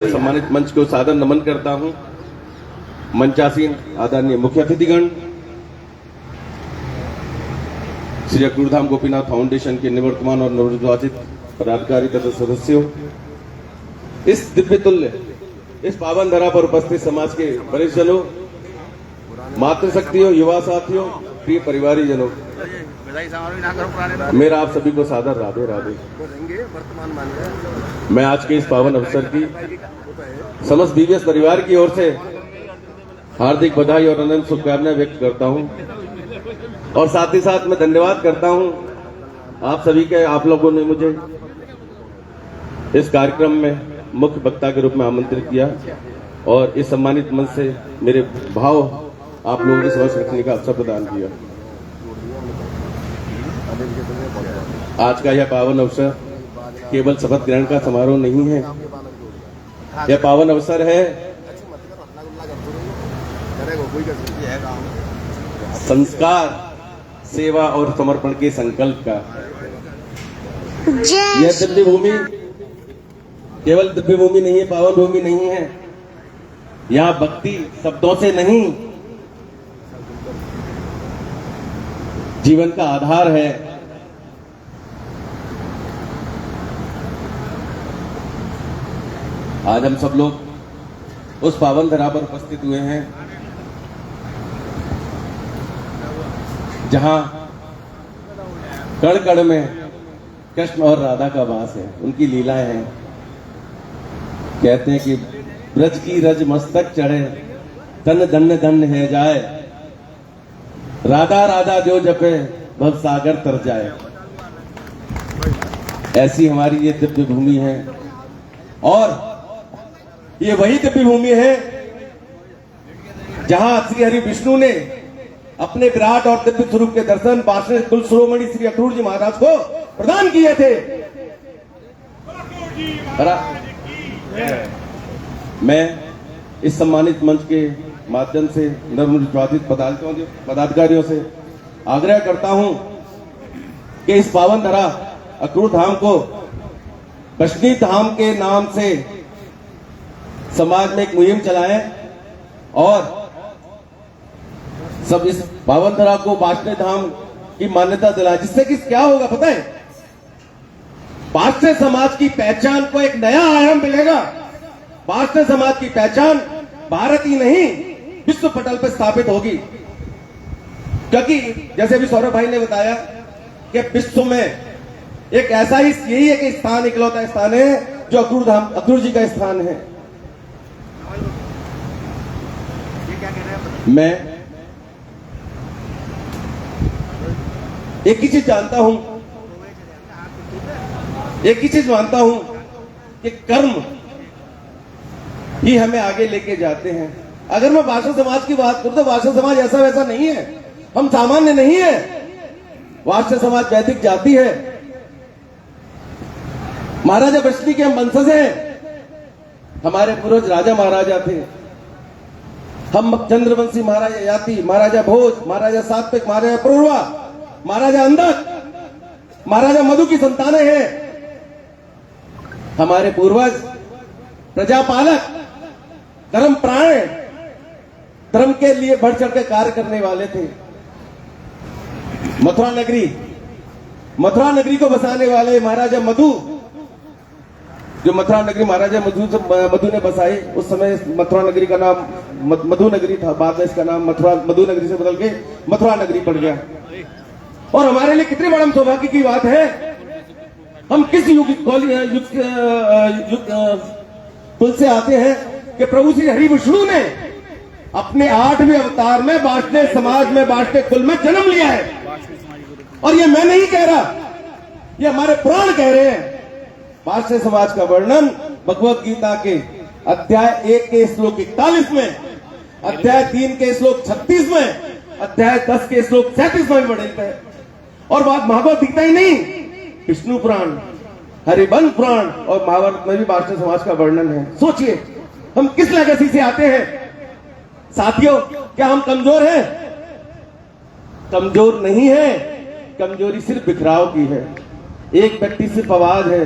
सम्मानित मंच को सादर नमन करता हूं। मंचासीन आदरणीय मुख्य अतिथिगण, श्री अक्रूरधाम गोपीनाथ फाउंडेशन के निवर्तमान और नवनिर्वाचित पदाधिकारी तथा सदस्यों, इस दिव्य तुल्य इस पावन धरा पर उपस्थित समाज के वरिष्ठजनों, मातृशक्तियों, युवा साथियों, प्रिय परिवारीजनों, मेरा आप सभी को सादर राधे राधे। मैं आज के इस पावन अवसर की समस्त बीवीएस परिवार की ओर से हार्दिक बधाई और अनंत शुभकामनाएं व्यक्त करता हूं और साथ ही साथ मैं धन्यवाद करता हूं आप सभी के। आप लोगों ने मुझे इस कार्यक्रम में मुख्य वक्ता के रूप में आमंत्रित किया और इस सम्मानित मंच से मेरे भाव आप लोगों के समक्ष रखने का अवसर प्रदान किया। आज का यह पावन अवसर केवल शपथ ग्रहण का समारोह नहीं है, यह पावन अवसर है संस्कार, सेवा और समर्पण के संकल्प का। यह दिव्य भूमि केवल दिव्य भूमि नहीं है, पावन भूमि नहीं है। यहाँ भक्ति शब्दों से नहीं, जीवन का आधार है। आज हम सब लोग उस पावन धरा पर उपस्थित हुए हैं जहां कण कण में कृष्ण और राधा का वास है, उनकी लीलाएं हैं। कहते हैं कि ब्रज की रज मस्तक चढ़े, तन धन्य धन्य है जाए, राधा राधा जो जपे भव सागर तर जाए। ऐसी हमारी ये दिव्य भूमि है और ये वही दिव्य भूमि है जहां श्री हरि विष्णु ने अपने विराट और दिव्य स्वरूप के दर्शन पार्षद कुल शिरोमणि श्री अक्रूर जी महाराज को प्रदान किए थे। मैं इस सम्मानित मंच के माध्यम से नवनिर्वाचित पदाधिकारियों से आग्रह करता हूं कि इस पावन धरा अक्रूर धाम को कश्मीर धाम के नाम से समाज में एक मुहिम चलाएं और सब इस पावन धरा को पार्षद धाम की मान्यता दिलाएं, जिससे कि क्या होगा पता है, पार्षद समाज की पहचान को एक नया आयाम मिलेगा। पार्षद समाज की पहचान भारत ही नहीं विश्व पटल पर स्थापित होगी, क्योंकि जैसे भी सौरभ भाई ने बताया कि विश्व में एक ऐसा ही यही एक स्थान, इकलौता स्थान है जो अक्रूर जी का स्थान है। मैं एक ही चीज जानता हूं, एक ही चीज मानता हूं कि कर्म ही हमें आगे लेके जाते हैं। अगर मैं भाषा समाज की बात करूं तो भाषा समाज ऐसा वैसा नहीं है, हम सामान्य नहीं है। भाषा समाज वैदिक जाति है, महाराजा वृष्णि के हम वंशज हैं, हमारे पूर्वज राजा महाराजा थे। हम चंद्रवंशी महाराजा याति, महाराजा भोज, महाराजा सात्विक, महाराजा पूर्वा, महाराजा अंधक, महाराजा मधु की संतानें हैं। हमारे पूर्वज प्रजापालक, धर्म प्राण, धर्म के लिए बढ़ चढ़ के कार्य करने वाले थे। मथुरा नगरी को बसाने वाले महाराजा मधु, जो मथुरा नगरी महाराजा मधु ने बसाई, उस समय मथुरा नगरी का नाम मधु नगरी था, बाद में इसका नाम मधु नगरी से बदल के मथुरा नगरी पड़ गया। और हमारे लिए कितने बड़ा सौभाग्य की बात है, हम किस कुल से आते हैं कि प्रभु श्री हरि विष्णु ने अपने 8वें अवतार में वार्ष्णेय समाज में, वार्ष्णेय कुल में जन्म लिया है। और ये मैं नहीं कह रहा, ये हमारे पुराण कह रहे हैं। वार्ष्णेय समाज का वर्णन भगवत गीता के अध्याय 1 के श्लोक 41 में, अध्याय 3 के श्लोक 36 में, अध्याय 10 के श्लोक 37 में वर्णित है। और बात भागवत गीता ही नहीं, विष्णु पुराण, हरिवंश पुराण और महाभारत में भी वार्ष्णेय समाज का वर्णन है। सोचिए हम किस लेगेसी से आते हैं। साथियों, क्या हम कमजोर हैं? कमजोर नहीं है, कमजोरी सिर्फ बिखराव की है। एक व्यक्ति सिर्फ आवाज है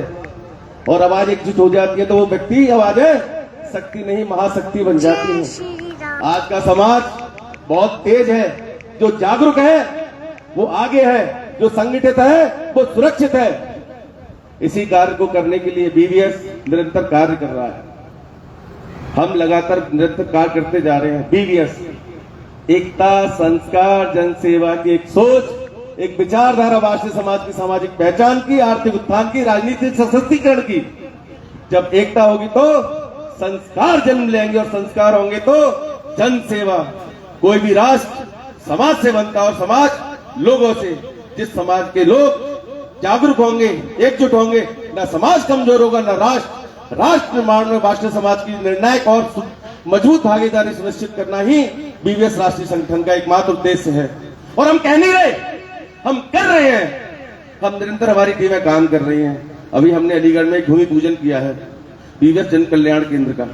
और आवाज एकजुट हो जाती है तो वो व्यक्ति आवाज है, शक्ति नहीं महाशक्ति बन जाती है। आज का समाज बहुत तेज है, जो जागरूक है वो आगे है, जो संगठित है वो सुरक्षित है। इसी कार्य को करने के लिए बीवीएस निरंतर कार्य कर रहा है। हम लगातार निरंतर कार्य करते जा रहे हैं। बीवीएस एकता, संस्कार, जनसेवा की एक सोच, एक विचारधारा, राष्ट्रीय समाज की सामाजिक पहचान की, आर्थिक उत्थान की, राजनीतिक सशक्तिकरण की। जब एकता होगी तो संस्कार जन्म लेंगे और संस्कार होंगे तो जनसेवा। कोई भी राष्ट्र समाज से बनता है और समाज लोगों से। जिस समाज के लोग जागरूक होंगे, एकजुट होंगे, ना समाज कमजोर होगा ना राष्ट्र। राष्ट्र निर्माण में राष्ट्रीय समाज की निर्णायक और मजबूत भागीदारी सुनिश्चित करना ही बीवीएस राष्ट्रीय संगठन का एकमात्र उद्देश्य है। और हम कह नहीं रहे, हम कर रहे हैं। हम निरंतर हमारी टीमें काम कर रही हैं। अभी हमने अलीगढ़ में भूमि पूजन किया है बीवीएस जन कल्याण केंद्र का।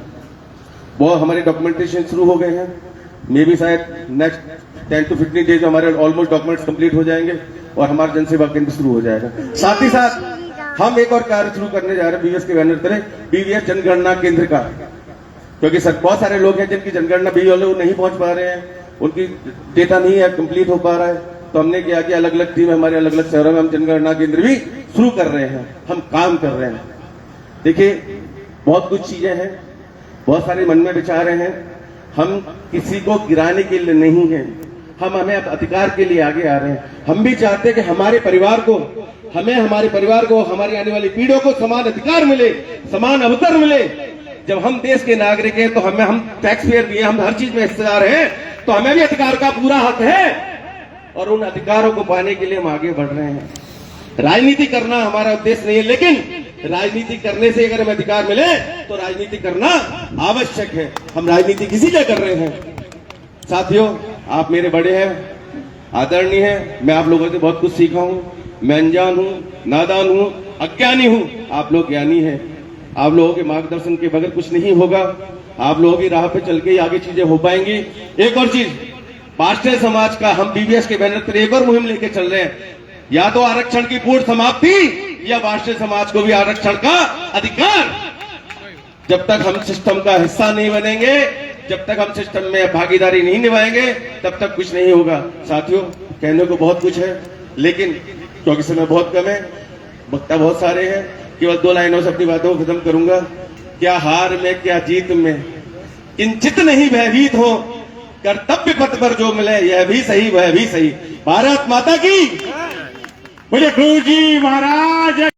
बहुत हमारे डॉक्यूमेंटेशन शुरू हो गए हैं। मे भी शायद नेक्स्ट 10 to 15 डेज हमारे ऑलमोस्ट डॉक्यूमेंट्स कंप्लीट हो जाएंगे और हमारा जनसेवा केंद्र शुरू हो जाएगा। साथ ही साथ हम एक और कार्य शुरू करने जा रहे हैं बीवीएस के बैनर तले, बीवीएस जनगणना केंद्र का। क्योंकि सर बहुत सारे लोग हैं जिनकी जनगणना भी वाले नहीं पहुंच पा रहे हैं, उनकी डेटा नहीं है कंप्लीट हो पा रहा है। तो हमने क्या किया, अलग अलग टीम हमारे अलग अलग शहरों में हम जनगणना केंद्र भी शुरू कर रहे हैं। हम काम कर रहे हैं। देखिए बहुत कुछ चीजें हैं, बहुत सारे मन में विचार हैं। हम किसी को गिराने के लिए नहीं है, हम हमें अधिकार के लिए आगे आ रहे हैं। हम भी चाहते हैं कि हमारे परिवार को, हमारे परिवार को, हमारी आने वाली पीढ़ियों को समान अधिकार मिले, समान अवसर मिले। जब हम देश के नागरिक हैं तो हम टैक्स पेयर भी हैं, हम हर चीज में हिस्सेदार हैं, तो हमें भी अधिकार का पूरा हक है और उन अधिकारों को पाने के लिए हम आगे बढ़ रहे हैं। राजनीति करना हमारा उद्देश्य नहीं है, लेकिन राजनीति करने से अगर हमें अधिकार मिले तो राजनीति करना आवश्यक है। हम राजनीति किसी लिए कर रहे हैं। साथियों, आप मेरे बड़े हैं, आदरणीय हैं, मैं आप लोगों से बहुत कुछ सीखा हूं। मैं अनजान हूं, नादान हूं, अज्ञानी हूं, आप लोग ज्ञानी हैं। आप लोगों के मार्गदर्शन के बगैर कुछ नहीं होगा। आप लोगों की राह पे चल के ही आगे चीजें हो पाएंगी। एक और चीज, राष्ट्रीय समाज का हम बीवीएस के बैनर पर एक और मुहिम लेके चल रहे हैं, या तो आरक्षण की पूर्ण समाप्ति या राष्ट्रीय समाज को भी आरक्षण का अधिकार। जब तक हम सिस्टम का हिस्सा नहीं बनेंगे, जब तक हम सिस्टम में भागीदारी नहीं निभाएंगे, तब तक कुछ नहीं होगा। साथियों, कहने को बहुत कुछ है, लेकिन क्योंकि समय बहुत कम है, वक्ता बहुत सारे हैं, केवल 2 लाइनों से अपनी बातों को खत्म करूंगा। क्या हार में क्या जीत में किंचित नहीं भयभीत हो, कर्तव्य पथ पर जो मिले यह भी सही वह भी सही। भारत माता की। बोले गुरु जी महाराज।